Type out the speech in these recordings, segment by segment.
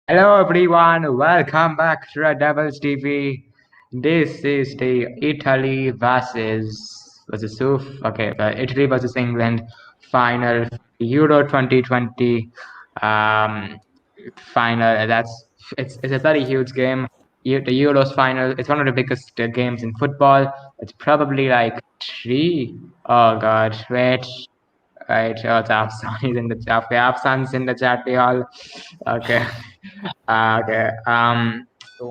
Hello everyone, welcome back to Red Devils TV. This is the Italy versus Italy versus England final Euro 2020 um, final. It's a very huge game. The Euros final. It's one of the biggest games in football. It's probably like three. Oh God, wait. Right, oh, Afsan is in the chat. Okay, Afsan's in the chat. We all okay. Okay. Don't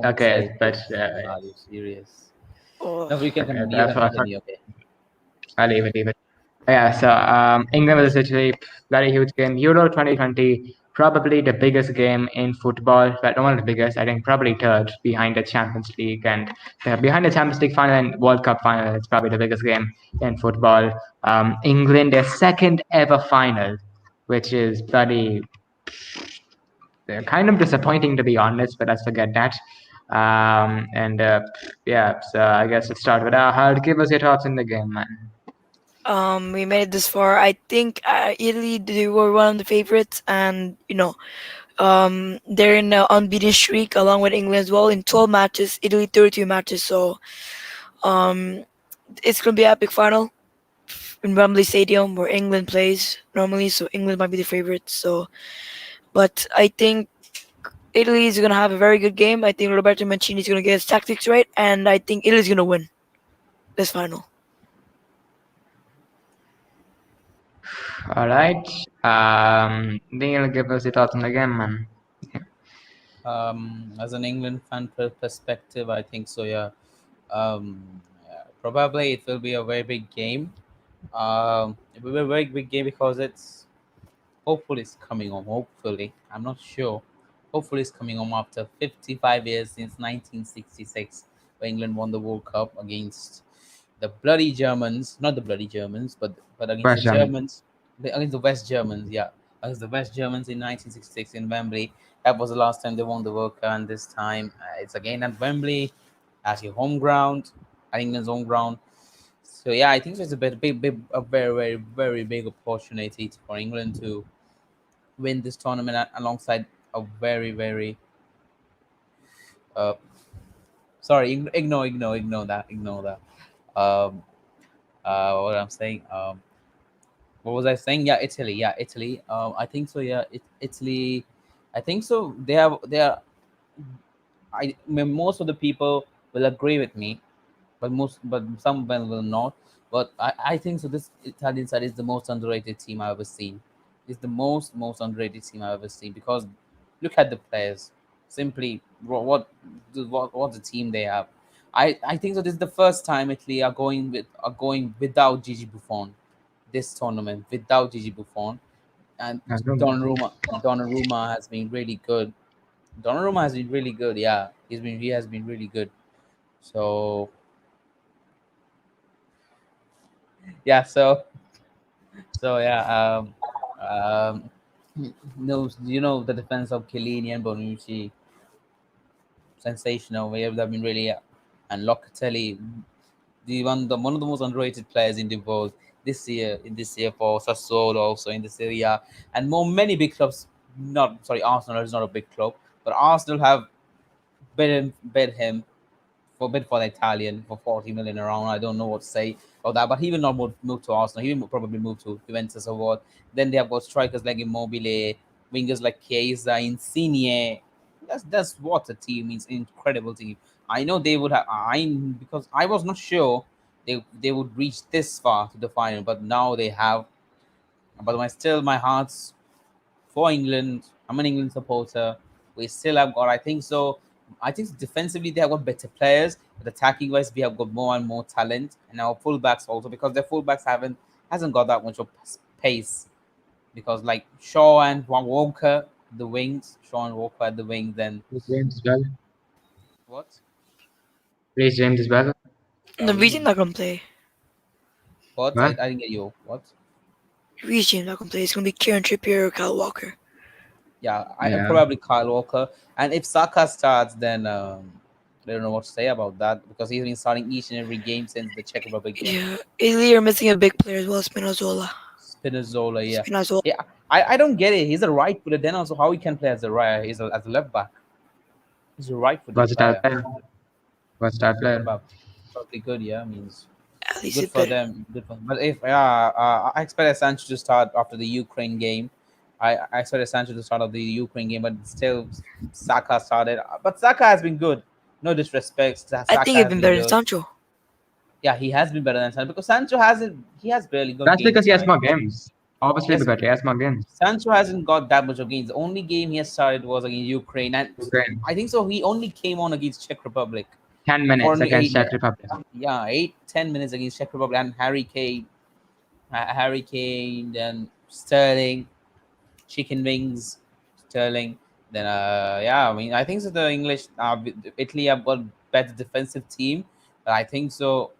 Okay, say but this. Are you serious? Oh, No, you can okay, continue. You that's can what continue. Okay. I'll leave it. Yeah, so England versus Italy, very huge game. Euro 2020, probably the biggest game in football. But not one of the biggest, I think probably third behind the Champions League and behind the Champions League final and World Cup final. It's probably the biggest game in football. England, their second ever final, which is bloody kind of disappointing to be honest, but let's forget that. Yeah, so I guess let's start with Ahad. Give us your thoughts in the game, man. we made it this far. I think Italy they were one of the favorites, and they're in an unbeaten streak along with England as well in 12 matches. Italy 32 matches, so um, it's gonna be an epic final in Wembley Stadium where England plays normally. So England might be the favorites. But I think Italy is gonna have a very good game. I think Roberto Mancini is gonna get his tactics right, and I think Italy's gonna win this final. All right. Neil, give us your thoughts on the game, man. As an England fan perspective, I think so. Yeah. Probably it will be a very big game. It will be a very big game because it's hopefully it's coming home. Hopefully, I'm not sure. Hopefully, it's coming home after 55 years since 1966, when England won the World Cup against the bloody Germans. Not the bloody Germans, but against the Question. Germans, against the West Germans. Yeah, against the West Germans in 1966 in Wembley. That was the last time they won the World Cup, and this time it's again at Wembley, at your home ground, at England's home ground. So yeah, I think it's a very, very, very big opportunity for England to win this tournament alongside a very, very uh sorry, ignore that. Um what I'm saying, what was I saying? Yeah, Italy. I think so. Yeah, Italy. I think so. I mean, most of the people will agree with me, but some will not. But I think so. This Italian side is the most underrated team I've ever seen. It's the most underrated team I've ever seen because look at the players. Simply what the team they have. I think so. This is the first time Italy are going without Gigi Buffon this tournament without Gigi Buffon, and I don't know. Donnarumma has been really good. Donnarumma has been really good. Yeah, he has been really good. So yeah, yeah. Um, no, you know the defense of Chiellini and Bonucci, sensational. We have been really, and Locatelli, one of the most underrated players in the world this year for Sassuolo, also in the Serie A, and many big clubs. Not sorry, Arsenal is not a big club, but Arsenal have bid him for bid for the Italian for 40 million around. I don't know what to say about that, but he will not move to Arsenal. He will probably move to Juventus or what. Then they have got strikers like Immobile, wingers like Chiesa, Insigne. That's what a team is. Incredible team. I know they would have. Because I was not sure they would reach this far to the final, but now they have. But my heart's for England. I'm an England supporter. We still have got, I think so. I think defensively they have got better players, but attacking wise we have got more and more talent, and our fullbacks also because their fullbacks hasn't got that much of pace. Because like Shaw and Walker, the wings, Shaw and Walker at the wings, then Please James as well. what? Please James as well. The Region not gonna play. What? I didn't get you. What? Region not gonna play. It's gonna be Kieran Trippier or Kyle Walker. I Yeah. probably Kyle Walker. And if Saka starts, then I don't know what to say about that because he's been starting each and every game since the Czech Republic game. Yeah, Italy are missing a big player as well, Spinazzola. Spinazzola, yeah, Spinazzola. yeah. I don't get it. He's a right footer. Then also, how he can play as a right? As a left back. He's a right footed Versatile player. player. Versatile player. But probably good. Yeah, means At least good it's for better. them. Good for, but if I expect Sancho to start after the Ukraine game. I expected Sancho to start of the Ukraine game, but still Saka started. But Saka has been good. No disrespect, I Saka think it's has been been better than good. Sancho. Yeah, he has been better than Sancho because Sancho hasn't. He has barely got That's game because he has time. more games. Obviously, Yes, because he has more games. Sancho hasn't got that much of games. The only game he has started was against Ukraine, and Ukraine. I think so. He only came on against Czech Republic 10 for minutes only against eight. Czech Republic. Yeah, 8-10 minutes against Czech Republic, and Harry Kane, then Sterling, chicken wings, Sterling. Then yeah, I mean I think so. The English Italy have got better defensive team, but I think so.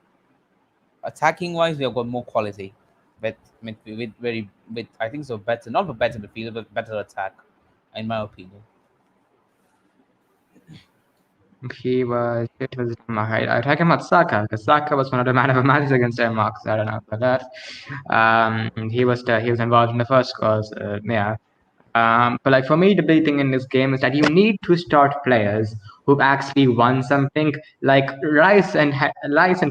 Attacking wise, we have got more quality, but with very with I think so better not better midfield but better attack, in my opinion. It was Denmark. I talking about Saka because Saka was one of the man of the matches against Denmark. So I don't know about that. He was involved in the first goals. Yeah. But like for me, the big thing in this game is that you need to start players who've actually won something. Like Rice and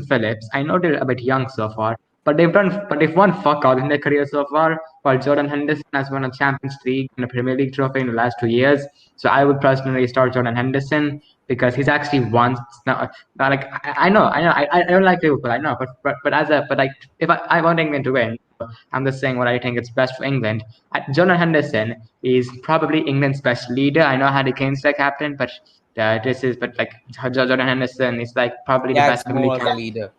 Phillips. I know they're a bit young so far, but they've won fuck all in their career so far. While Jordan Henderson has won a Champions League and a Premier League trophy in the last 2 years. So I would personally start Jordan Henderson because he's actually won. Now like I don't like Liverpool. I know, but like if I want England to win, I'm just saying what I think is best for England. Jordan Henderson is probably England's best leader. I know Harry Kane's their captain, but like Jordan Henderson is like probably He the acts best Premier more League as a captain. leader.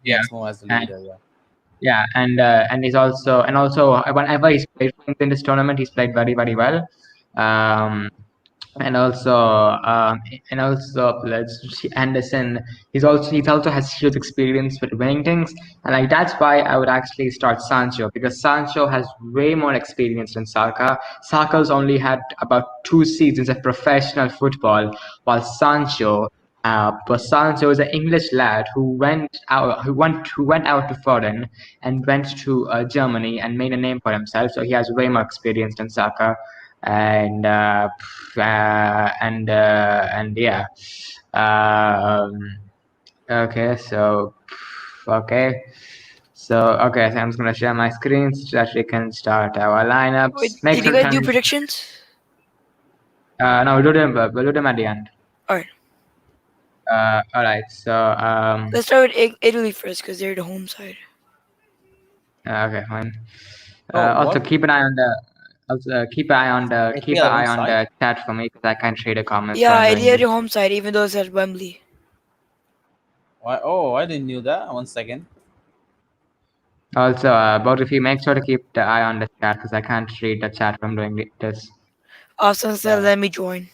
He Yeah, acts more as a and leader. Yeah. yeah, and he's also whenever he's played in this tournament, he's played very very well. Um, and also let's see, Anderson. He's also has huge experience with winning things, and like that's why I would actually start Sancho because Sancho has way more experience than Saka. Saka's only had about 2 seasons of professional football, while Sancho is an English lad who went out to foreign and went to Germany and made a name for himself. So he has way more experience than Saka, and and yeah. Okay, so okay. Okay, so I'm just gonna share my screen so that we can start our lineups. Wait, Make did you sure guys do to predictions? no, we'll do them at the end. Alright. All right. So Let's start with Italy first because they're the home side. okay, fine. Oh, Also what? keep an eye on the keep an eye on the Italy are the home side? chat for me because I can't read the comments. Yeah, while I'm Italy are doing the this. home side, even though it's at Wembley. Why? Oh, I didn't knew that. 1 second. Also, both of you make sure to keep the eye on the chat because I can't read the chat from doing this. Austin said, Yeah. "Let me join."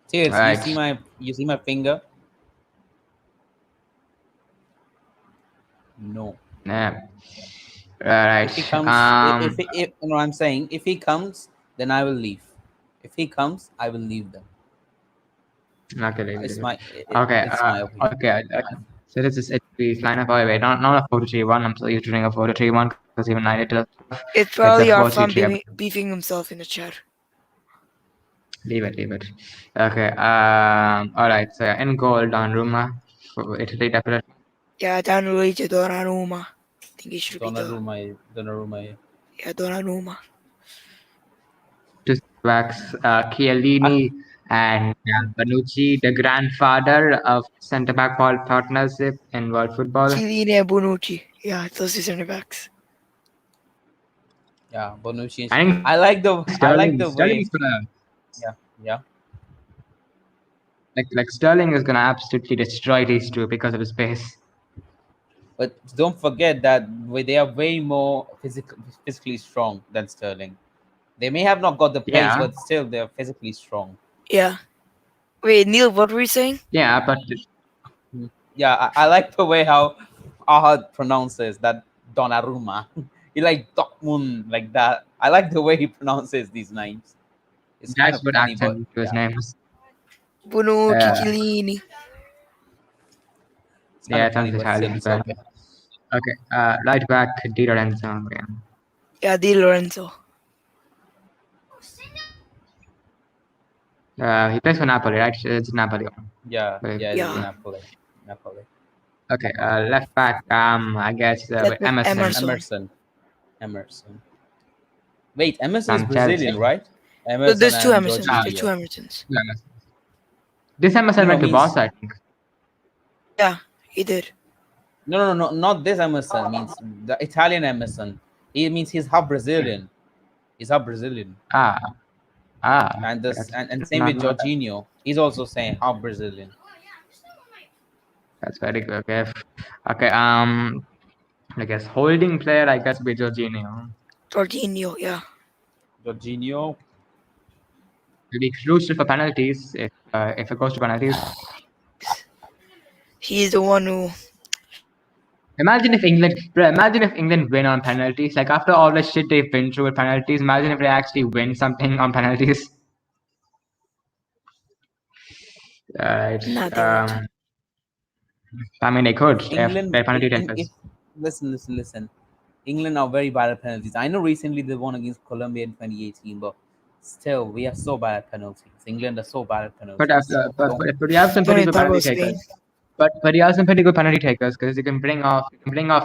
Tears, Right. you see my finger? No. Yeah. Right. If he comes, if you know what I'm saying, if he comes, then I will leave. If he comes, I will leave them. Okay. It's my Okay. it's my opinion. Okay. So this is HP's lineup. Oh wait, not a 4-2-3-1. I'm still used to doing a 4-2-3-1 because even I did it. It's probably a our fan 4-3-3. beefing himself in the chat. Leave it. Okay. All right. So in goal, Donnarumma for Italy definitely. Yeah, Donnarumma, Donnarumma. I think it should be Donnarumma. Yeah, Donnarumma. Two backs, Chiellini and Bonucci, the grandfather of centre back partnership in world football. Chiellini and Bonucci. Yeah, it's those two center backs. Yeah, Bonucci. I like the way. Sterling's gonna Yeah. like Sterling is gonna absolutely destroy these two because of his pace. But don't forget that they are way more physically strong than Sterling. They may have not got the pace, Yeah. but still they're physically strong. Yeah. Wait, Neil, what were you saying? Yeah, but Yeah, I like the way how Ahad pronounces that Donnarumma. He like Dortmund, like that. I like the way he pronounces these names. It's kind That's of what funny, but accent to his yeah, names. Bruno Uh, Cicilline. it's kind yeah, of it funny, sounds but still, Italian. it's But okay. okay, right back, Di Lorenzo. Yeah. Yeah, Di Lorenzo. He plays for Napoli, right? It's Napoli. Yeah, Right. yeah, it's Yeah. Napoli. Napoli. Okay, left back. I guess Left back Emerson. Emerson. Emerson. Wait, Emerson is From Chelsea. Brazilian, right? So Emerson there's two and Emersons. There's two Jorginho. Emersons. Emerson. This Emerson No, went to means Barca, I think. Yeah, he did. no, not this Emerson. Means the Italian Emerson. It means he's half Brazilian. He's half Brazilian, Ah, and this that's and same not with bad. Jorginho. He's also saying half Brazilian. That's very good. Okay, okay. I guess holding player. I guess be Jorginho. Jorginho, yeah. Jorginho. Will be crucial for penalties if it goes to penalties. He's the one who. Imagine if England win on penalties. Like after all the shit they've been through with penalties, imagine if they actually win something on penalties. It's, Nah, they won't. I mean, they could if England. they're penalty If takers. listen. England are very bad at penalties. I know recently they won against Colombia in 2018, but still, we are so bad at penalties. England are so bad at penalties. But you have some pretty Funny good talk penalty about Spain. takers. But you have some pretty good penalty takers because you can bring off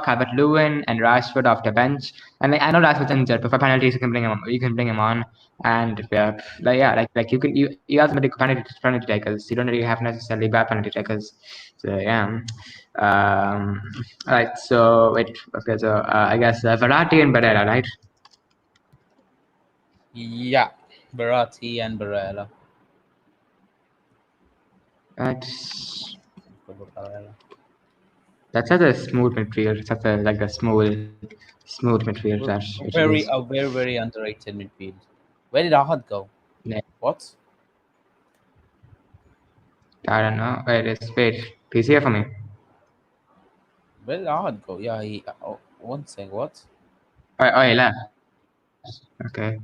Calvert-Lewin and Rashford off the bench. And like, I know Rashford's injured, but for penalties you can bring him on. And you have some pretty good penalty takers. You don't really have necessarily bad penalty takers. So yeah. Right. So I guess Verratti and Barella, right? Yeah, Verratti and Barella. That's such a smooth midfield. Such a smooth midfield that it Very, is. very underrated midfield. Where did Ahad go? Yeah. What? I don't know. Wait. He's here for me. Where did Ahad go? Yeah, he. One thing. What? He left. Okay.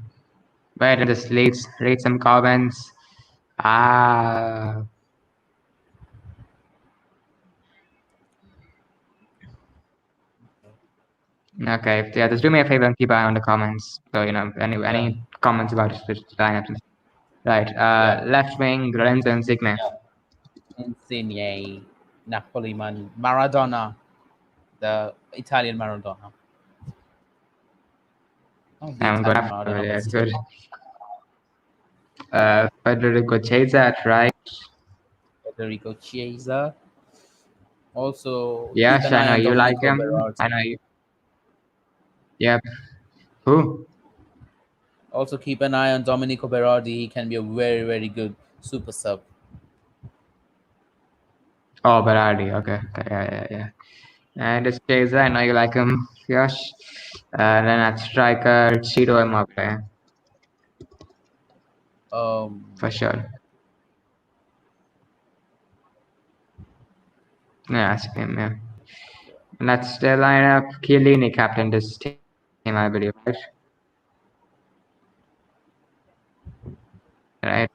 Wait, and just read some comments. Okay. Yeah, just do me a favor and keep an eye on the comments. So any comments about the lineups. Right. Left wing, Lorenzo Insigne. Insigne, Napoli man, Maradona, the Italian Maradona. Not the I'm Italian gonna Maradona, yeah, but still. good. Federico Chiesa at right. Federico Chiesa. Also, Yes, keep an I eye know on you like Domenico him. Berardi. I know you. Yep. Who? Also, keep an eye on Domenico Berardi. He can be a very good super sub. Oh, Berardi. Okay. Yeah. And it's Chiesa. I know you like him. Yes. Then at striker, Ciro Immobile. For sure. Yeah, that's him. Yeah. And that's the lineup. Chiellini captain this team, I believe, right? Right.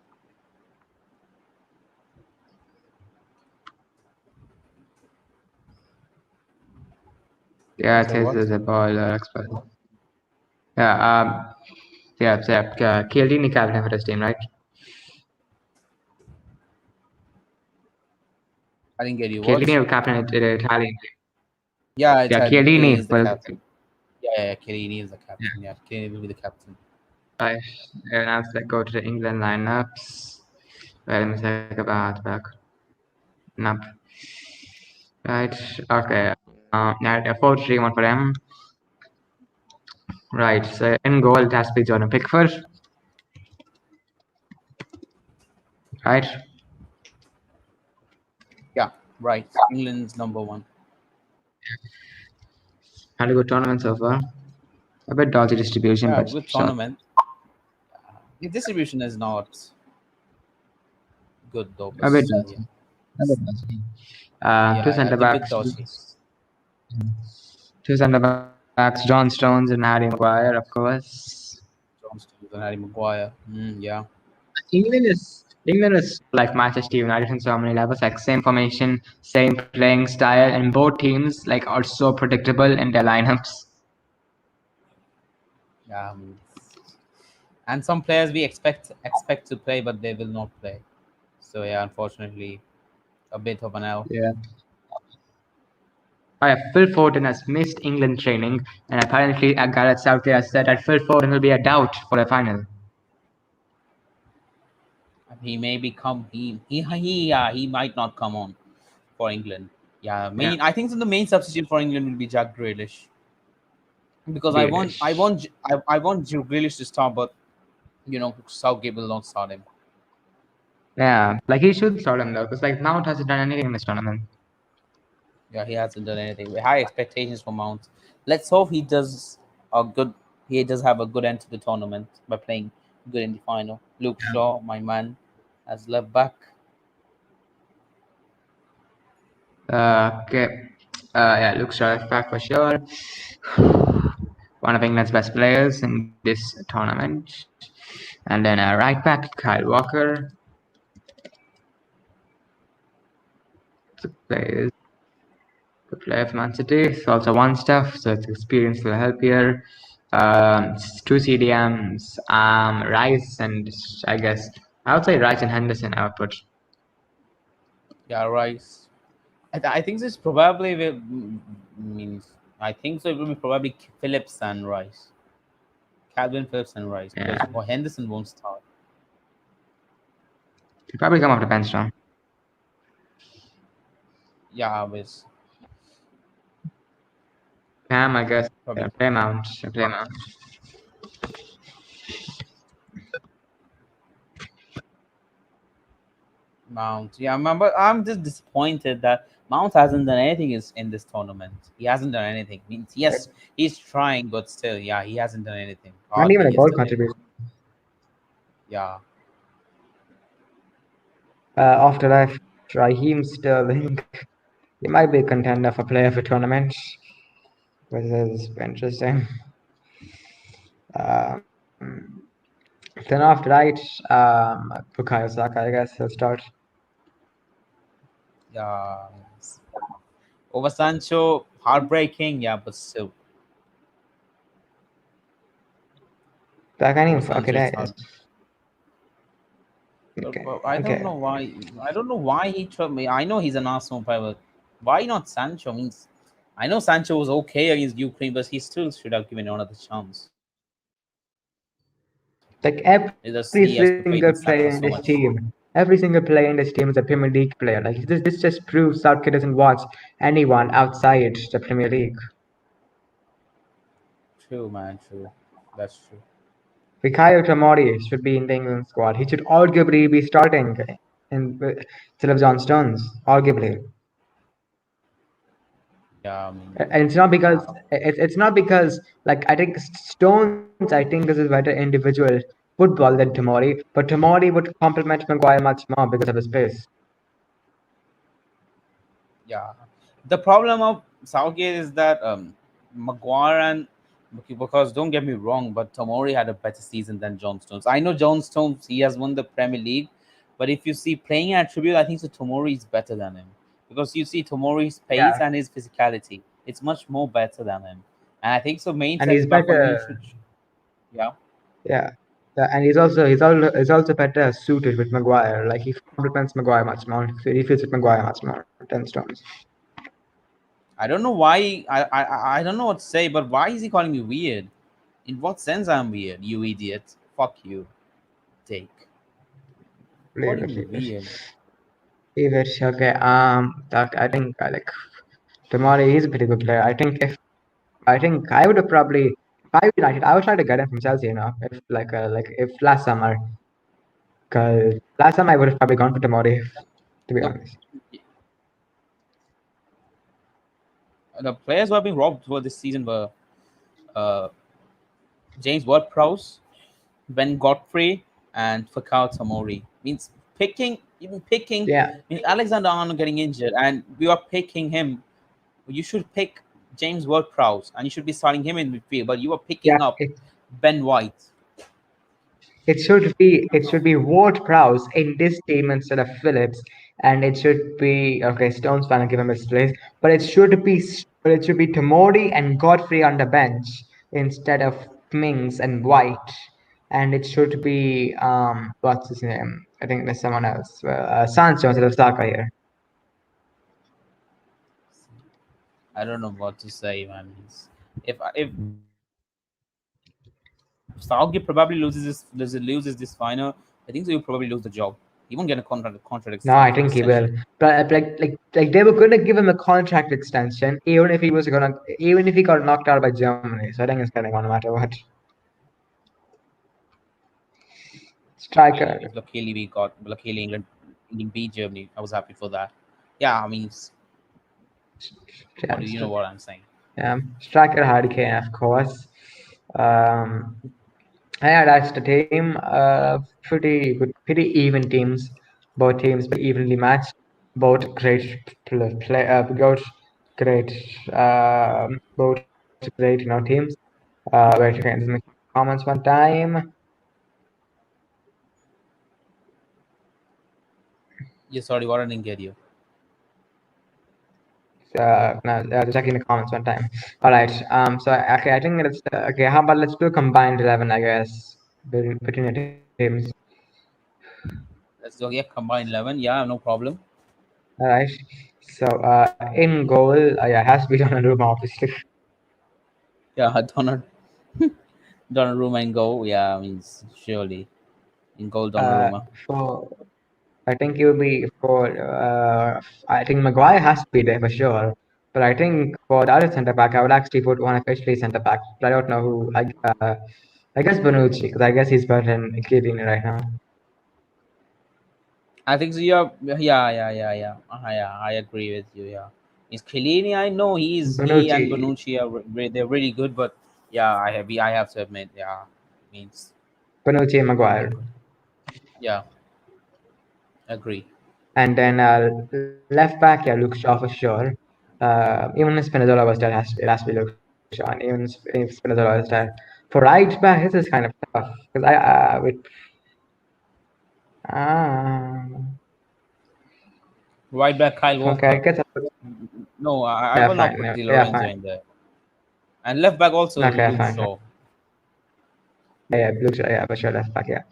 Yeah, Say what? Chiesa is a baller expert. Yeah. Yeah. Chiellini captain for this team, right? I didn't get you. What? Chiellini captain the Italian team. Yeah, Chiellini Chiellini is the captain. Yeah, Chiellini is the captain. Yeah, Chiellini will be the captain. Right. And now let's go to the England lineups. Wait, let me take a back. Nope. Right. Okay. Yeah, 4-3-1 for them. Right. So in goal it has to be Jordan Pickford. Right. Yeah, right. England's number one. Had a good tournament so far. A bit dodgy distribution, Yeah, but good sure. tournament. The distribution is not good though. A bit still, dodgy. yeah. A bit dodgy. Yeah, Two centre a bit backs. dodgy. Two centre Max John Stones and Harry Maguire, of course. John Stones and Harry Maguire. Yeah. England is like Manchester United in so many levels, like same formation, same playing style, and both teams like are so predictable in their lineups. Yeah. And some players we expect to play, but they will not play. So yeah, unfortunately, a bit of an L. Yeah. Phil Foden has missed England training, and apparently Gareth Southgate has said that Phil Foden will be a doubt for the final. He may become he might not come on for England. Yeah, I think the main substitute for England will be Jack Grealish. Because I want Joe Grealish to start, but Southgate will not start him. Yeah, like he should start him though, because like Mount hasn't done anything in this tournament. Yeah, he hasn't done anything. We high expectations for Mount. Let's hope he does a good. He does have a good end to the tournament by playing good in the final. Luke Shaw, my man, as left back. Okay. Yeah, Luke Shaw left back for sure. One of England's best players in this tournament. And then right back, Kyle Walker. The player of Man City. It's also one stuff, so its experience will help here. Two CDMs, Rice, and I guess I would say Rice and Henderson output. Yeah, Rice. I think this probably will means. I think so. It will be probably Phillips and Rice. Calvin Phillips and Rice. Yeah. Because Henderson won't start. He'll probably come off the bench now. Yeah, obvious. Cam, I guess. Probably. Play Mount. Play Mount. Mount. Yeah, but I'm just disappointed that Mount hasn't done anything in this tournament. He hasn't done anything. Means yes, he's trying, but still, yeah, he hasn't done anything. Not even a goal contribution. Yeah. After that, Raheem Sterling. He might be a contender for player of the tournament, which is interesting. Then after that, Bukayo Saka, I guess he'll start. Yeah. Over Sancho, heartbreaking, yeah, but still. I can't even fuck it out. Okay. I don't know why. I don't know why he tried me. I know he's an Arsenal player, but why not Sancho? Means I know Sancho was okay against Ukraine, but he still should have given another chance. Like every single player in this team, every single player in this team is a Premier League player. Like this just proves Southgate doesn't watch anyone outside the Premier League. True, man. True. That's true. Fikayo Tomori should be in the England squad. He should arguably be starting instead of John Stones. Arguably. Yeah. And it's not because like I think Stones I think is a better individual football than Tomori, but Tomori would complement Maguire much more because of his pace. Yeah. The problem of Southgate is that Maguire and because don't get me wrong, but Tomori had a better season than John Stones. I know John Stones, he has won the Premier League, but if you see playing attribute, I think so Tomori is better than him. Because you see Tomori's pace and his physicality, it's much more better than him. And I think so main and he's better. Yeah. Yeah. And he's also better suited with Maguire. Like he complements Maguire much more. So he fits with Maguire much more than Stones. I don't know why. I don't know what to say, but why is he calling me weird? In what sense I'm weird? You idiot! Fuck you. Take. Leave it. Okay. I think like Tomori is a pretty good player. I think I would have probably if I United, I would try to get him from Chelsea. If if last summer, because last time I would have probably gone for Tomori, to be honest. The players who have been robbed for this season were James Ward-Prowse, Ben Godfrey, and Fikayo Tomori. Means picking means Alexander-Arnold getting injured, and we are picking him. You should pick James Ward-Prowse, and you should be starting him in midfield. But you are Yeah, picking up Ben White. it should be Ward-Prowse in this team instead of Phillips, and it should be okay. Stones trying to give him his place, but it should be Tomori and Godfrey on the bench instead of Mings and White, and it should be what's his name? I think there's someone else. Sancho instead of Saka here. I don't know what to say, man. If Southgate probably loses this final, I think so he'll probably lose the job. He won't get a contract No, I think he will. extension. But like they were going to give him a contract extension, even if he got knocked out by Germany. So I think it's getting on no matter what. Striker. If luckily England beat Germany, I was happy for that. Yeah, I mean, Yeah, you know what I'm saying. striker Harry Kane, of course. Yeah, that's the team. Pretty good, pretty even teams. Both teams pretty evenly matched. Both great both great, both great, teams. Wait, you can make comments one time. Yeah, sorry, what I didn't get you. No, just checking the comments one time. All right. So okay, I think it's okay. How about let's do combined 11, I guess, between the teams. Let's go. Yeah, combined 11. Yeah, no problem. All right. So in goal, yeah, it has to be Donnarumma, obviously. Yeah, Donnarumma in goal. Yeah, means surely in goal Donnarumma. For I think it would be for I think Maguire has to be there for sure. But I think for the other centre back, I would actually put one of Italy centre back. But I don't know who. I guess Bonucci, because I guess he's better than Chiellini right now. I think so. Yeah. Yeah, I agree with you. Yeah, is Chiellini? I know he and Bonucci, Bonucci are they're really good, but yeah, I have to admit, yeah, means Bonucci and Maguire. yeah, agree. And then left back, yeah, Luke Shaw for sure. Even if Spinazzola was there, it has to be Luke Shaw. And even if Spinazzola was there. For right back, this is kind of tough. Because Right back, Kyle Walker. okay, I guess No, I will not put Di Lorenzo in there. And left back also okay, Luke fine. Shaw. Yeah, Luke Shaw, yeah, for sure, left back, yeah.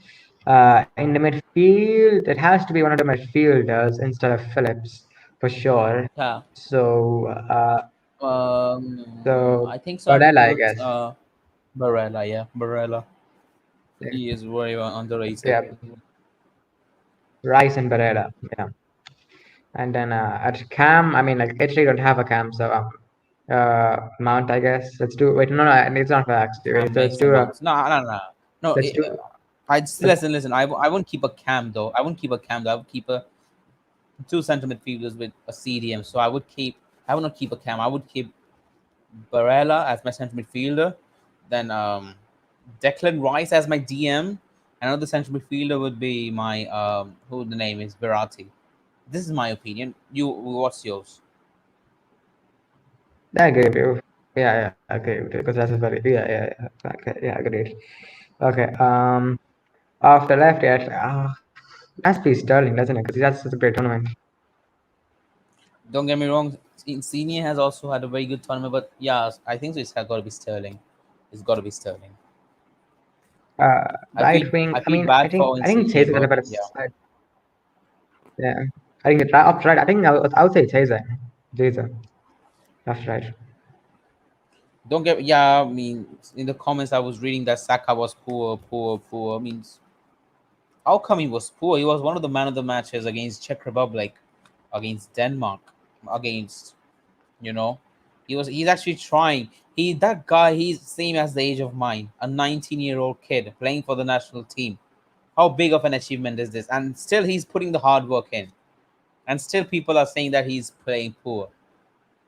In the midfield, it has to be one of the midfielders instead of Phillips, for sure. Yeah. So, I think so. I Barella, I would guess. put Barella. Yeah, Barella. Yeah. He is very underrated. Yeah. Rice and Barella, yeah. And then at cam, I mean, like Italy don't have a cam, so Mount, I guess. Let's do. Wait, no, it's not facts. Let's do. No. Let's do. Listen. I won't keep a cam though. I won't keep a cam though. I would keep two center midfielders with a CDM. So I would not keep a cam. I would keep Barella as my center midfielder. Then Declan Rice as my DM. Another central midfielder would be my who the name is Verratti. This is my opinion. What's yours? I agree with you. Yeah, I agree with you because that's a very yeah. Okay, yeah, agreed. Okay. After left, yeah, that's be Sterling, doesn't it? Because that's such a great tournament. Don't get me wrong. Insigne has also had a very good tournament, but yeah, I think so. It's got to be Sterling. It's got to be Sterling. Right wing. I mean, I think Chase is a better side. Yeah, I think the up right. I think I would say Chase. That's right. Don't get yeah. I mean, in the comments I was reading that Saka was poor. Means how come he was poor? He was one of the man of the matches against Czech Republic, against Denmark, against he's actually trying. That guy, he's same as the age of mine, a 19-year-old kid playing for the national team. How big of an achievement is this? And still he's putting the hard work in. And still people are saying that he's playing poor.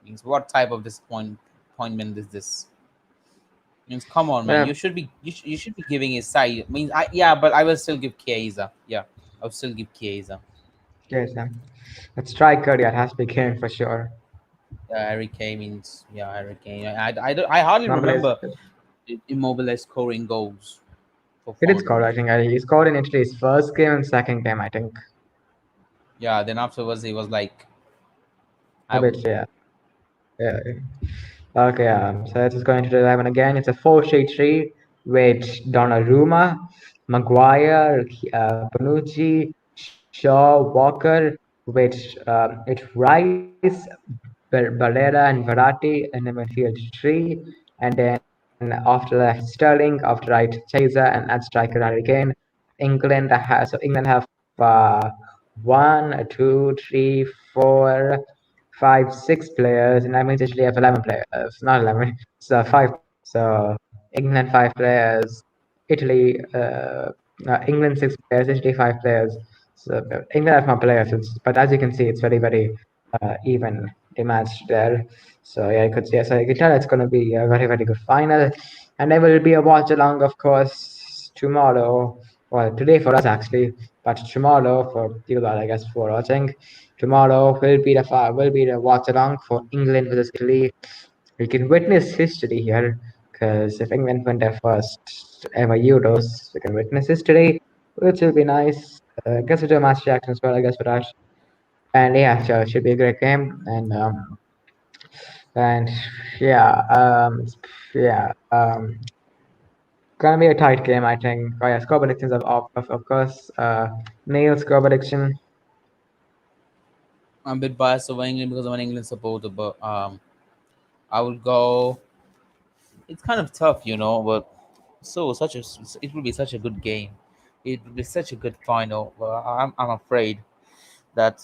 Means what type of disappointment is this? Means come on, man. Yeah. You should be giving his side. Means but I will still give Chiesa. Yeah, I'll still give Chiesa. Yes, that striker, yeah, it has to be Kane for sure. Harry Kane means Harry Kane. I hardly Immobile is remember Immobile scoring goals for he did foreign score. I teams. think he scored in Italy's first game and second game. I think Yeah, then afterwards he was like a bit. out. Yeah. Yeah. Okay. So let's just go into the 11 again. It's a 4-3-3 with Donnarumma, Maguire, Bonucci, Shaw, Walker, with it's Rice, Barrera, and Verratti in the midfield three, and then after left Sterling, after right Chaser, and at striker Harry Kane. England have uh, one, two, three, four, five, 6 players, and that means Italy have 11 players, not 11, so 5 players. So England 5 players, Italy, England 6 players, Italy 5 players. So England have more players, but as you can see, it's very even the match there. So yeah, you could tell it's going to be a very good final, and there will be a watch along, of course, tomorrow. Well, today for us actually, but tomorrow for you lot, I guess, for watching. Tomorrow will be the watch along for England versus Italy. We can witness history here, because if England win their first ever Euros, we can witness history, which will be nice. Guess we'll do a match reaction as well, I guess, for that. And yeah, so it should be a great game. And yeah, yeah, gonna be a tight game, I think. Oh yeah, score predictions of course. Neil, score prediction. I'm a bit biased over England because I'm an England supporter, but I would go. It's kind of tough, but it will be such a good game. It will be such a good final. But I'm afraid that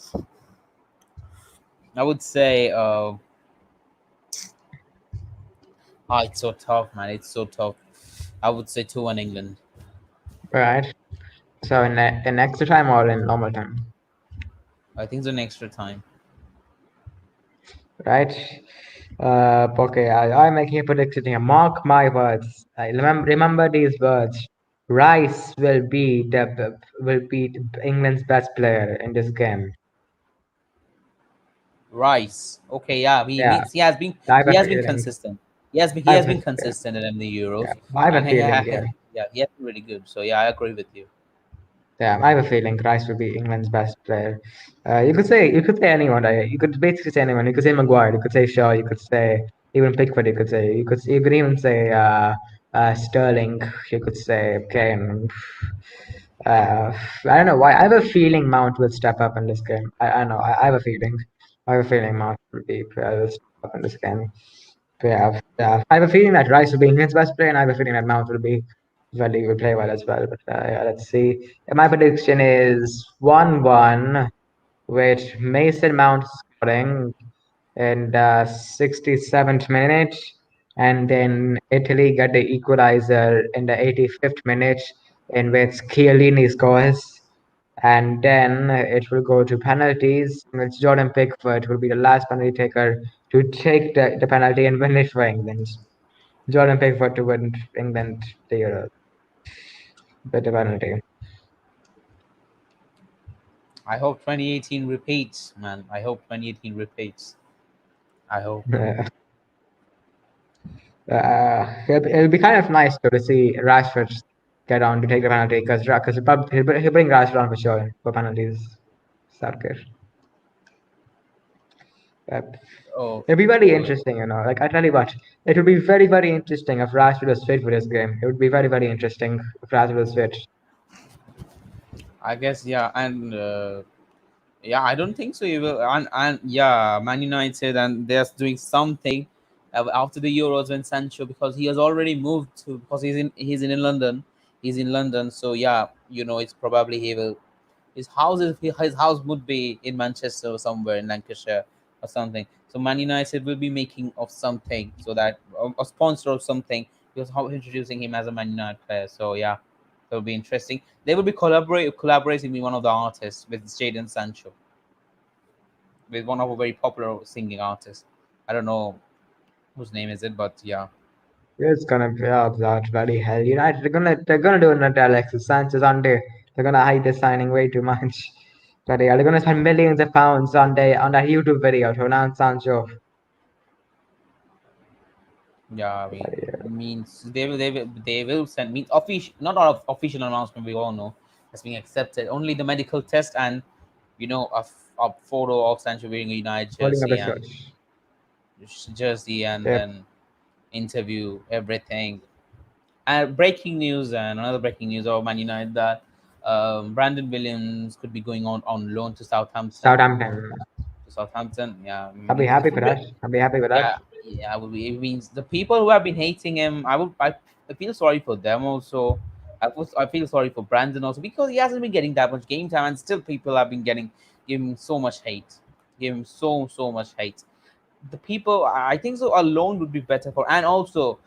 I would say it's so tough, man. It's so tough. I would say 2-1 England. Right. So in extra time or in normal time, I think it's an extra time. right? Okay, I'm making a prediction here. Mark my words. I remember these words. Rice will be England's best player in this game. Rice. Okay, yeah, Yeah, I have he a has been feeling. consistent. I He have has a, been yeah, consistent in the yeah. Euros, I have a and feeling. Yeah, he has been really good. So yeah, I agree with you. yeah. I have a feeling Rice will be England's best player. You could say anyone. Right? You could basically say anyone. You could say Maguire. You could say Shaw. You could say even Pickford. You could even say Sterling. You could say Kane. I don't know why. I have a feeling Mount will step up in this game. I know. I have a feeling. I have a feeling Mount will step up in this game. But yeah. I have a feeling that Rice will be England's best player, and I have a feeling that Mount will play well as well. But yeah, let's see. My prediction is 1-1 with Mason Mount scoring in the 67th minute, and then Italy get the equalizer in the 85th minute, in which Chiellini scores. And then it will go to penalties, in which Jordan Pickford will be the last penalty taker to take the penalty and win it for England. Jordan Pickford to win England the Euro with the penalty. I hope 2018 repeats, man. I hope 2018 repeats. I hope. It'll be kind of nice to see Rashford get on to take the penalty, because he'll bring Rashford on for sure for penalties. Sarkar. Uh, Oh, It'll be very oh, interesting, Like I tell you what, it would be very interesting if Rashford was fit for this game. It would be very interesting if Rashford was fit. I guess yeah, and yeah, I don't think so. He will, and yeah, Man United and they're doing something after the Euros when Sancho, because he has already moved to, because he's in London, So yeah, it's probably he will. His house would be in Manchester or somewhere in Lancashire or something. So Man United will be making of something, so that a sponsor of something, because how introducing him as a Man United player. So yeah, that will be interesting. They will be collaborating with one of the artists, with Jadon Sancho, with one of a very popular singing artists. I don't know whose name is it, but yeah. It's gonna be that bloody hell. United they're gonna do another Alexis Sanchez on there. They're gonna hide this signing way too much. Bloody hell, they're gonna spend millions of pounds on that YouTube video to announce Sancho. Yeah, I mean, means they will send means official, not all of official announcement. We all know has been accepted. Only the medical test and a photo of Sancho wearing a United Holding up jersey his and torch. and Yep. then interview everything. And breaking news and another breaking news of Man United that Brandon Williams could be going on loan to Southampton. Southampton. Yeah, I'll be means happy for that. I'll be happy with that. yeah, yeah. It means the people who have been hating him, I feel sorry for them also. I feel sorry for Brandon also because he hasn't been getting that much game time, and still people have been giving him so much hate, giving him so much hate. The people, I think so. Alone would be better for, and also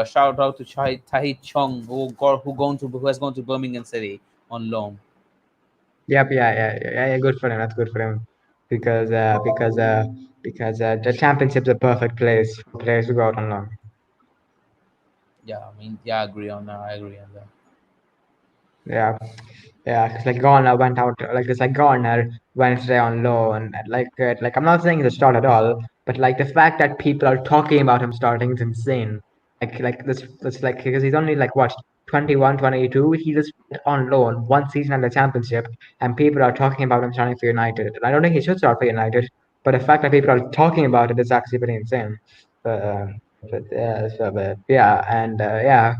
shout out to Tahit Chong who has gone to Birmingham City on loan. Yep. Yeah. Good for him. That's good for him. Because the championship's a perfect place for players to go out on loan. Yeah, I mean, yeah, I agree on that. I agree on that. Yeah. Yeah, because like Garner went out like this, like Garner went today on loan, and like I'm not saying he's a start at all, but like the fact that people are talking about him starting is insane. Like this like because he's only like what 21, 22. He just went on loan one season in the championship, and people are talking about him starting for United. And I don't think he should start for United, but the fact that people are talking about it is actually pretty insane. But, yeah, and yeah.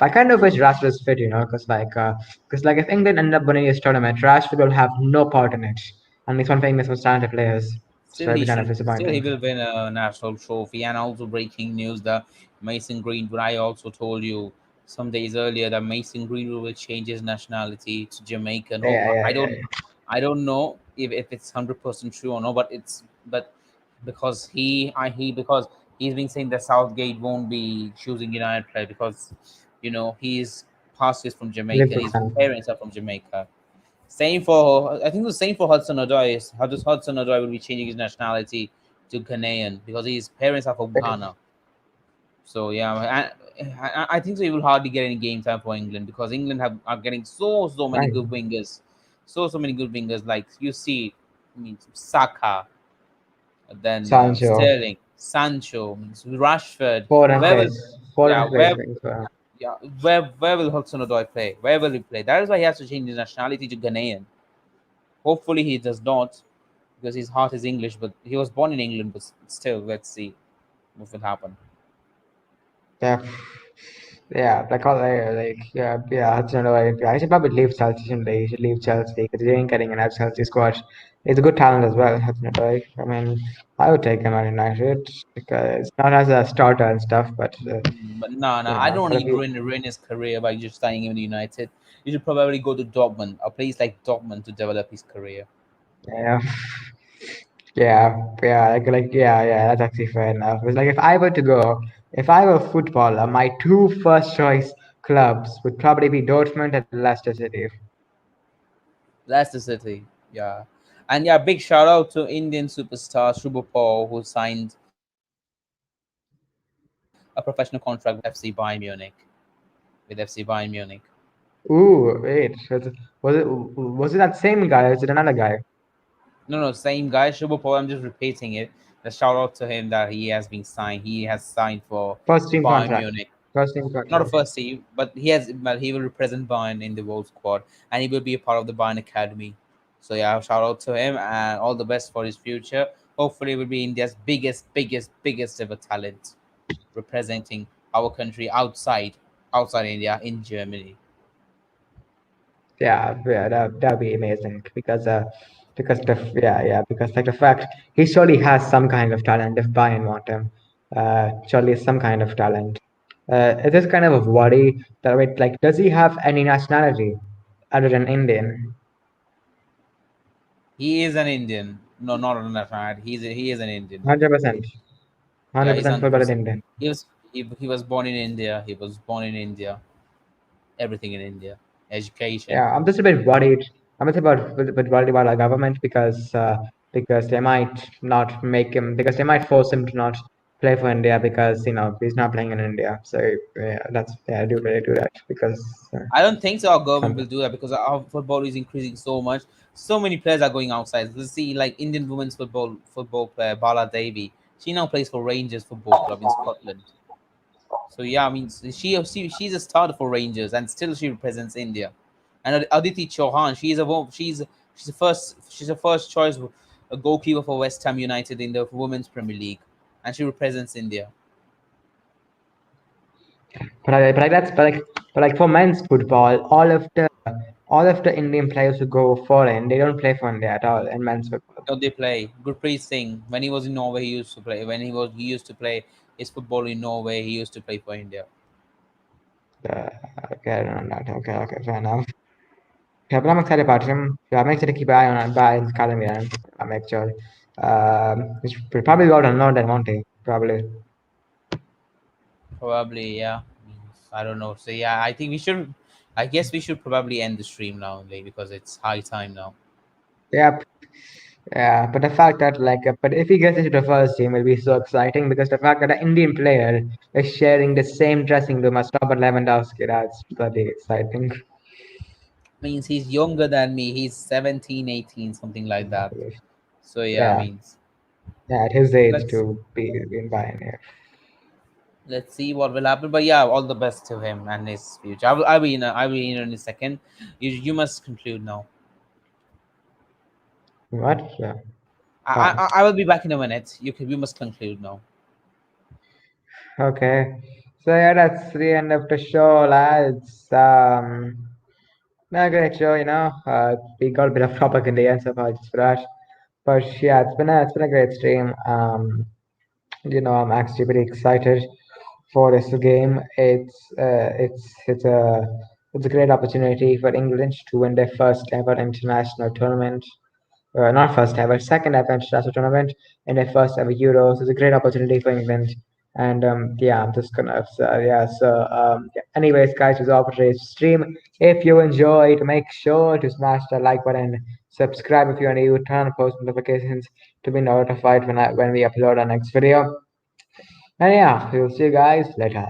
I kind of wish Rashford is fit, because like if England end up winning this tournament, Rashford will have no part in it, and he's one famous most talented players, so Still, it'll he be kind of should. Still, he disappointing. will win a national trophy. And also, breaking news: that Mason Greenwood. I also told you some days earlier that Mason Greenwood will change his nationality to Jamaican. Or Yeah, I yeah, don't, I don't know if it's 100% true or not. But because because he's been saying that Southgate won't be choosing United player because his past is from yeah. Jamaica. His Liverpool parents are from Jamaica. Same for I think the same for Hudson Odoi. How does Hudson Odoi will be changing his nationality to Ghanaian because his parents are from fan. Ghana. So yeah, I think so. He will hardly get any game time for England because England are getting so many Right. good wingers, so many good wingers. Like you see, means Saka, then Sancho, Sterling, Sancho, means Rashford. foreign Where will place, yeah foreign place. where yeah where will Hudson Odoi play? Where will he play? That is why he has to change his nationality to Ghanaian. Hopefully he does not, because his heart is English, but he was born in England. But still, let's see what will happen. Yeah, yeah, yeah. Hudson Odoi. Yeah, he should probably leave Chelsea. Shouldn't he? He should leave Chelsea because he ain't getting enough Chelsea squad. He's a good talent as well, Hudson Odoi. I mean, I would take him at United because not as a starter and stuff, but But no, I don't want but if to ruin his career by just signing him in United. You should probably go to Dortmund, a place like Dortmund, to develop his career. yeah. Yeah, that's actually fair enough. It's like if I were a footballer, my two first choice clubs would probably be Dortmund and Leicester City. Leicester City, yeah, and yeah, big shout out to Indian superstar Shubha Paul who signed a professional contract with FC Bayern Munich. With FC Bayern Munich. Ooh, wait, was it that same guy or is it another guy? No, same guy, Shubha Paul. I'm just repeating it. The shout out to him that he has been signed. He has signed for First team Bayern contract. Munich. First team Not a contract. first team, but he will represent Bayern in the World Squad, and he will be a part of the Bayern Academy. So yeah, shout out to him and all the best for his future. Hopefully, he will be India's biggest ever talent, representing our country outside India in Germany. Yeah, that'd be amazing because like the fact he surely has some kind of talent if Bayern want him. Surely some kind of talent. It is kind of a worry that wait, like does he have any nationality other than Indian? He is an Indian. No, not an nationality. He is an Indian. 100%. Yeah, he's 100% full blooded 100%. Indian. He was born in India. He was born in India. Everything in India. Education. Yeah, I'm just a bit worried. I'm just a bit worried about our government because they might not make him because they might force him to not play for India because he's not playing in India. So I do really do that because I don't think so. Our government some will do that because our football is increasing so much. So many players are going outside. Let's see, like Indian women's football player Bala Devi. She now plays for Rangers Football Club in Scotland. So yeah, I mean, she's a starter for Rangers, and still she represents India. And Aditi Chauhan, she's a first choice a goalkeeper for West Ham United in the Women's Premier League, and she represents India. But for men's football, all of the Indian players who go foreign, they don't play for India at all in men's football. No, they play. Gurpreet Singh, when he was in Norway, he used to play. He used to play his football in Norway. He used to play for India. Uh, okay, I don't know that. Okay, fair enough. Yeah, but I'm excited about him. Yeah, I'm excited to keep an eye on his academy, and I'm actually he's probably got on loan than Monty, probably. Probably, yeah. I don't know. So yeah, I think we should. I guess we should probably end the stream now, like, because it's high time now. Yeah, yeah, but the fact that but if he gets into the first team, it'll be so exciting because the fact that an Indian player is sharing the same dressing room as Robert Lewandowski, that's bloody exciting. Means he's younger than me. He's 17, 18, something like that. So yeah, Yeah, means yeah, at his age let's to be in Bayern. let's see what will happen. But yeah, all the best to him and his future. I'll be in a second. You must conclude now. What? Yeah. I will be back in a minute. You must conclude now. Okay. So yeah, that's the end of the show, lads. A great show, we got a bit of topic in the end, so apologies for that. But yeah, it's been a great stream. I'm actually pretty excited for this game. It's a great opportunity for England to win their first ever international tournament. Not first ever, second ever international tournament in their first ever Euros. It's a great opportunity for England. And yeah, I'm just gonna yeah. So yeah. Anyways, guys, it was all for today's stream. If you enjoyed, make sure to smash the like button, subscribe if you're new, turn on post notifications to be notified when we upload our next video. And yeah, we'll see you guys later.